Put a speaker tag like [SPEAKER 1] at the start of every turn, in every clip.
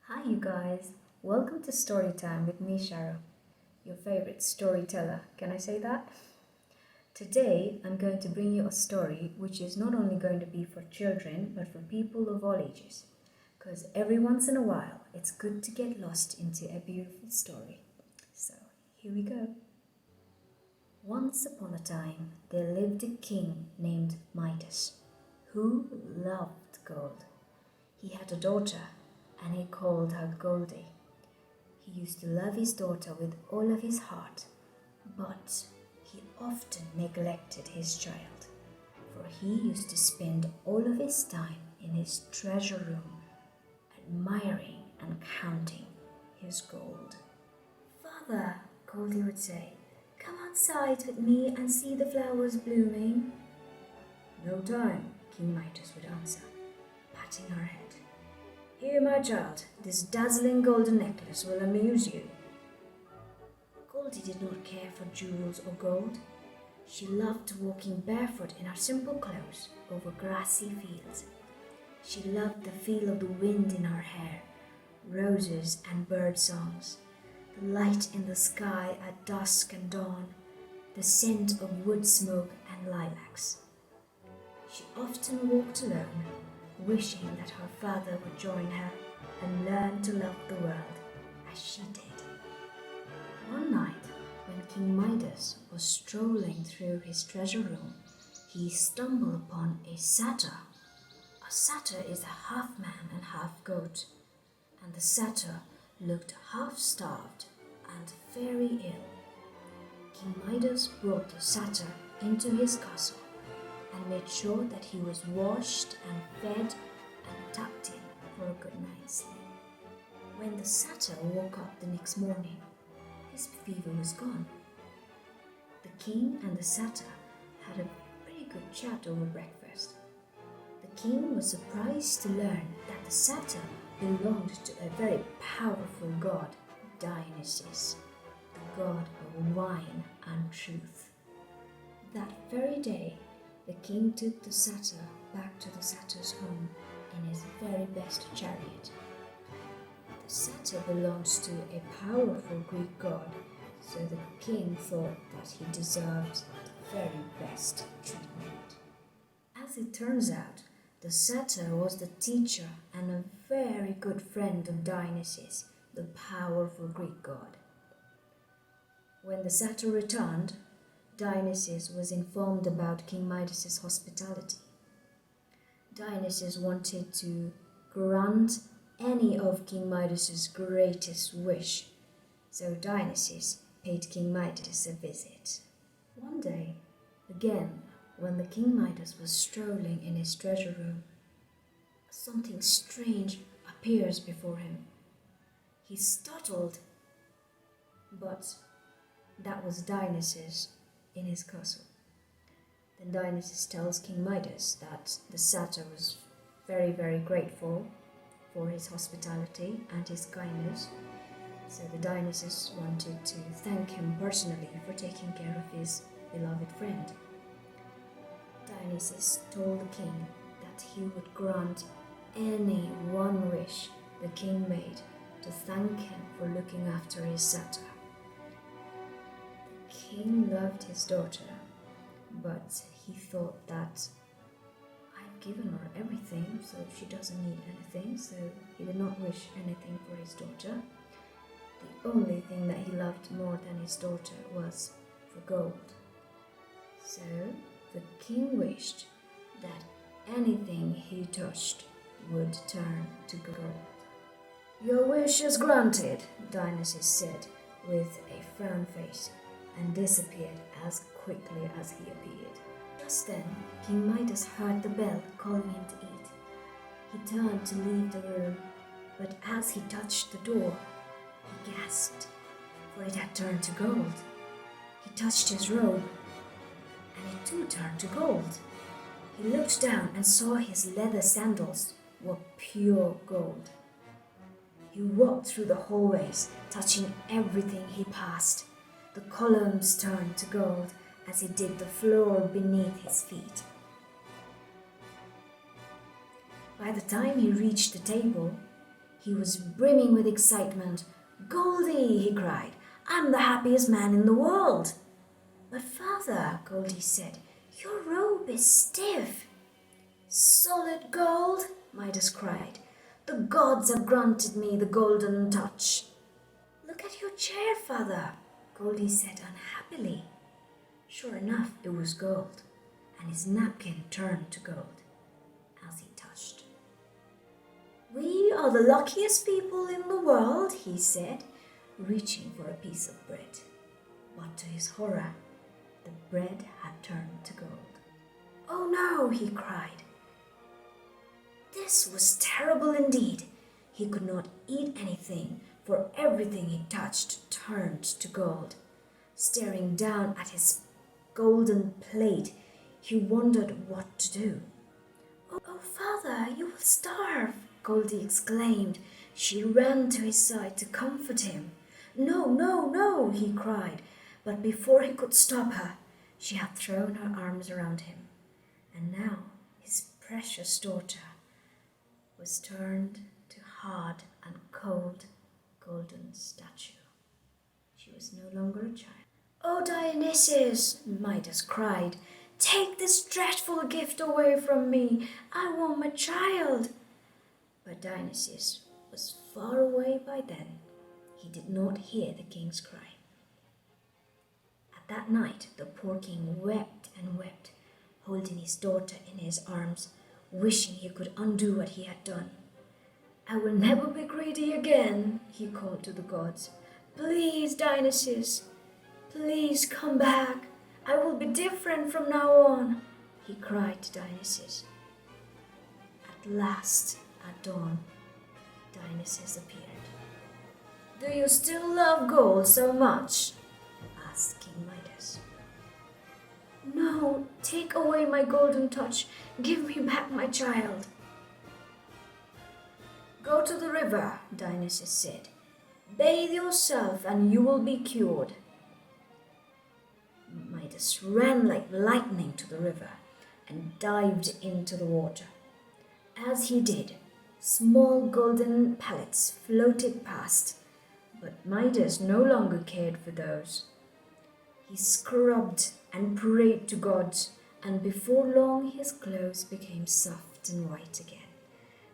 [SPEAKER 1] Hi, you guys. Welcome to Story Time with me, Shara, your favorite storyteller. Can I say that? Today, I'm going to bring you a story which is not only going to be for children but for people of all ages. Because every once in a while, it's good to get lost into a beautiful story. So, here we go. Once upon a time, there lived a king named Midas who loved gold. He had a daughter and he called her Goldie. He used to love his daughter with all of his heart, but he often neglected his child, for he used to spend all of his time in his treasure room, admiring and counting his gold. "Father," Goldie would say, "come outside with me and see the flowers blooming." "No time," King Midas would answer, patting her head. "Here, my child, this dazzling golden necklace will amuse you." Goldie did not care for jewels or gold. She loved walking barefoot in her simple clothes over grassy fields. She loved the feel of the wind in her hair, roses and bird songs, the light in the sky at dusk and dawn, the scent of wood smoke and lilacs. She often walked alone, wishing that her father would join her and learn to love the world as she did. One night, when King Midas was strolling through his treasure room, he stumbled upon a satyr. A satyr is a half man and half goat, and the satyr looked half starved and very ill. King Midas brought the satyr into his castle and made sure that he was washed and fed and tucked in for a good night's sleep. When the satyr woke up the next morning, his fever was gone. The king and the satyr had a pretty good chat over breakfast. The king was surprised to learn that the satyr belonged to a very powerful god, Dionysus, the god of wine and truth. That very day, the king took the satyr back to the satyr's home in his very best chariot. The satyr belongs to a powerful Greek god, so the king thought that he deserved the very best treatment. As it turns out, the satyr was the teacher and a very good friend of Dionysus, the powerful Greek god. When the satyr returned, Dionysus was informed about King Midas' hospitality. Dionysus wanted to grant any of King Midas' greatest wish, so Dionysus paid King Midas a visit. One day, again, when the King Midas was strolling in his treasure room, something strange appears before him. He's startled, but that was Dionysus in his castle. Then Dionysus tells King Midas that the satyr was very, very grateful for his hospitality and his kindness. So the Dionysus wanted to thank him personally for taking care of his beloved friend. Dionysus told the king that he would grant any one wish the king made to thank him for looking after his satyr. The king loved his daughter, but he thought that I've given her everything, so she doesn't need anything, so he did not wish anything for his daughter. The only thing that he loved more than his daughter was for gold. So the king wished that anything he touched would turn to gold. "Your wish is granted," Dionysus said with a frown face, and disappeared as quickly as he appeared. Just then, King Midas heard the bell calling him to eat. He turned to leave the room, but as he touched the door, he gasped, for it had turned to gold. He touched his robe, and it too turned to gold. He looked down and saw his leather sandals were pure gold. He walked through the hallways, touching everything he passed. The columns turned to gold as he did the floor beneath his feet. By the time he reached the table, He was brimming with excitement. "Goldie," he cried, "I'm the happiest man in the world." "But father," Goldie said, "your robe is stiff." "Solid gold," Midas cried. "The gods have granted me the golden touch." "Look at your chair, father," Goldie said unhappily. Sure enough, it was gold, and his napkin turned to gold as he touched. "We are the luckiest people in the world," he said, reaching for a piece of bread. But to his horror, the bread had turned to gold. "Oh no," he cried. This was terrible indeed. He could not eat anything, for everything he touched turned to gold. Staring down at his golden plate, he wondered what to do. "Oh, father, you will starve," Goldie exclaimed. She ran to his side to comfort him. "No, no, no," he cried. But before he could stop her, she had thrown her arms around him. And now his precious daughter was turned to hard and cold golden statue. She was no longer a child. "Oh, Dionysus," Midas cried, "take this dreadful gift away from me. I want my child." But Dionysus was far away by then. He did not hear the king's cry. At that night, the poor king wept and wept, holding his daughter in his arms, wishing he could undo what he had done. "I will never be greedy again," he called to the gods. "Please, Dionysus, please come back. I will be different from now on," he cried to Dionysus. At last, at dawn, Dionysus appeared. "Do you still love gold so much?" asked King Midas. "No, take away my golden touch. Give me back my child." "Go to the river," Dionysus said. "Bathe yourself and you will be cured." Midas ran like lightning to the river and dived into the water. As he did, small golden pellets floated past, but Midas no longer cared for those. He scrubbed and prayed to gods, and before long his clothes became soft and white again,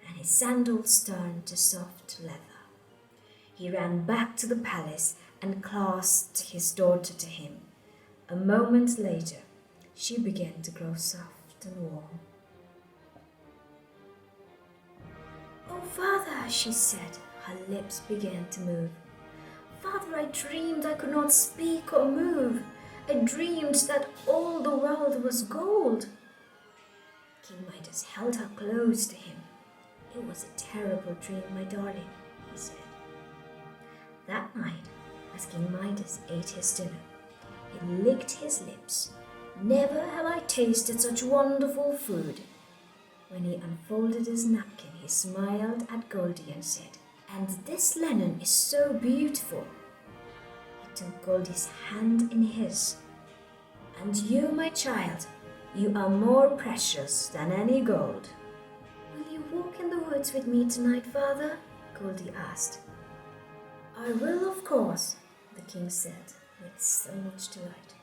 [SPEAKER 1] and his sandals turned to soft leather. He ran back to the palace and clasped his daughter to him. A moment later, she began to grow soft and warm. "Oh, father," she said. Her lips began to move. "Father, I dreamed I could not speak or move. I dreamed that all the world was gold." King Midas held her close to him. "It was a terrible dream, my darling," he said. That night, as King Midas ate his dinner, he licked his lips. "Never have I tasted such wonderful food." When he unfolded his napkin, he smiled at Goldie and said, "And this linen is so beautiful." He took Goldie's hand in his. "And you, my child, you are more precious than any gold." "Will you walk in the woods with me tonight, father?" Goldie asked. "I will, of course," the king said with so much delight.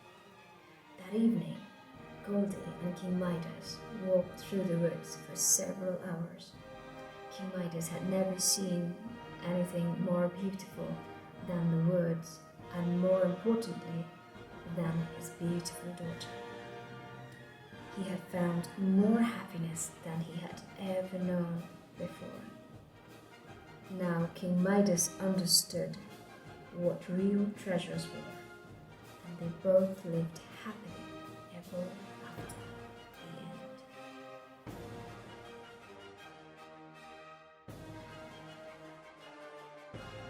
[SPEAKER 1] That evening, Goldie and King Midas walked through the woods for several hours. King Midas had never seen anything more beautiful than the woods, and more importantly, than his beautiful daughter. He had found more happiness than he had ever known before. Now King Midas understood what real treasures were, and they both lived happily ever